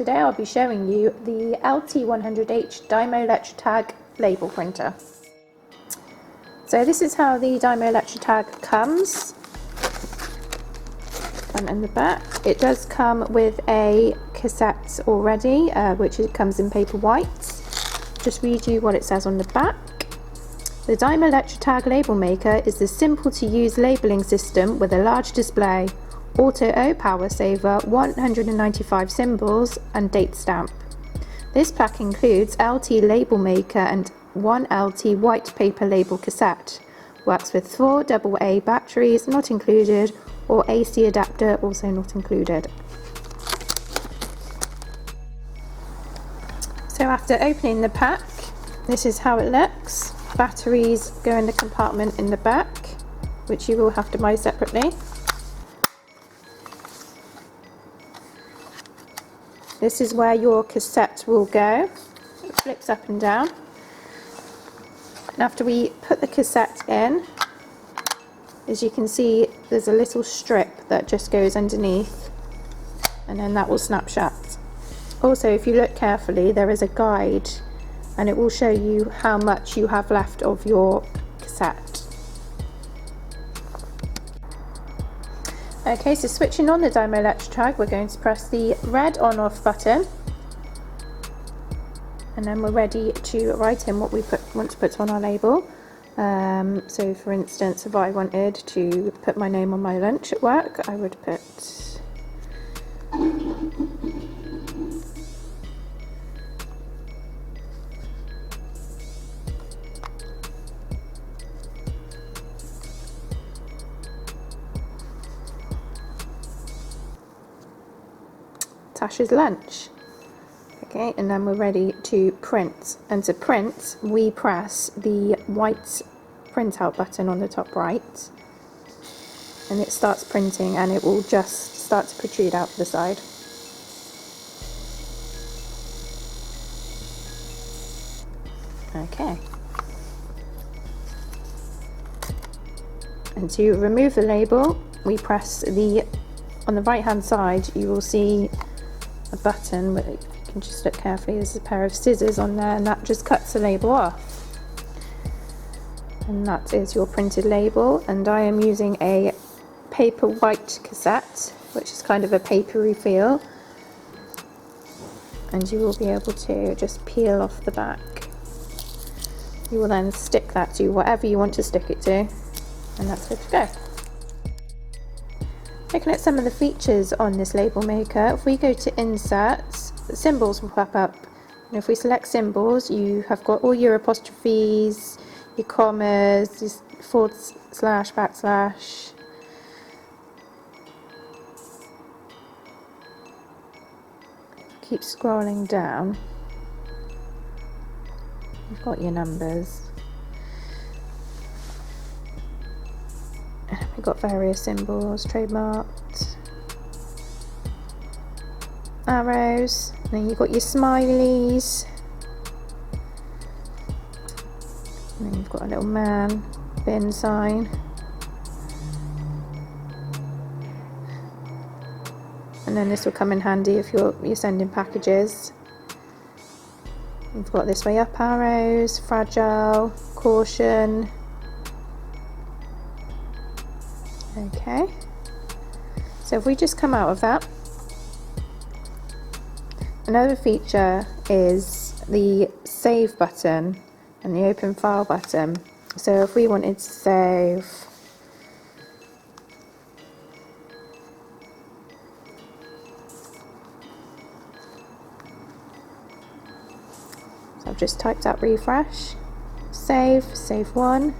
today I'll be showing you the LT100H Dymo LetraTag label printer. So this is how the Dymo LetraTag comes, front and the back. It does come with a cassette already, which comes in paper white. Just read you what it says on the back. The Dymo LetraTag label maker is a simple to use labeling system with a large display, Auto-O power saver, 195 symbols and date stamp. This pack includes LT label maker and 1 LT white paper label cassette. Works with 4 AA batteries not included or AC adapter also not included. So after opening the pack, this is how it looks. Batteries go in the compartment in the back, which you will have to buy separately. This is where your cassette will go. It flips up and down. And after we put the cassette in, as you can see, there's a little strip that just goes underneath, and then that will snap shut. Also, if you look carefully, there is a guide, and it will show you how much you have left of your cassette. Okay, so switching on the Dymo LetraTag, we're going to press the red on-off button, and then we're ready to write in what we want to put on our label. So for instance, if I wanted to put my name on my lunch at work, I would put Tasha's lunch. Okay, and then we're ready to print. And to print, we press the white printout button on the top right, and it starts printing, and it will just start to protrude out the side. Okay. And to remove the label, we press on the right hand side, you will see a button, but you can just look carefully, there's a pair of scissors on there, and that just cuts the label off. And that is your printed label, and I am using a paper white cassette, which is kind of a papery feel, and you will be able to just peel off the back. You will then stick that to whatever you want to stick it to, and that's good to go. Looking at some of the features on this label maker, if we go to inserts, the symbols will pop up, and if we select symbols, you have got all your apostrophes, your commas, your forward slash, backslash. Keep scrolling down, you've got your numbers. We've got various symbols, trademarked, arrows, and then you've got your smileys, and then you've got a little man, bin sign, and then this will come in handy if you're sending packages. You've got this way up arrows, fragile, caution. Okay, so if we just come out of that, another feature is the save button and the open file button. So if we wanted to save so I've just typed out refresh, save one.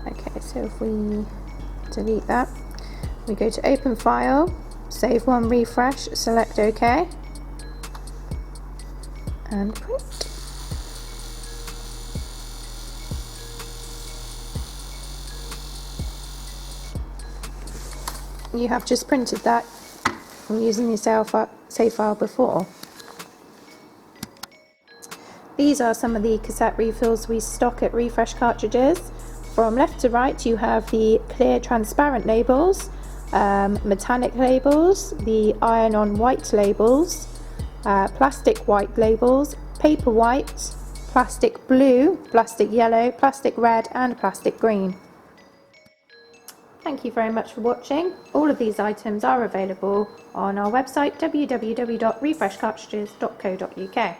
Okay, so if we delete that, we go to open file, save one, refresh, select OK, and print. You have just printed that from using your save file before. These are some of the cassette refills we stock at Refresh Cartridges. From left to right, you have the clear transparent labels, metallic labels, the iron-on white labels, plastic white labels, paper white, plastic blue, plastic yellow, plastic red and plastic green. Thank you very much for watching. All of these items are available on our website www.refreshcartridges.co.uk.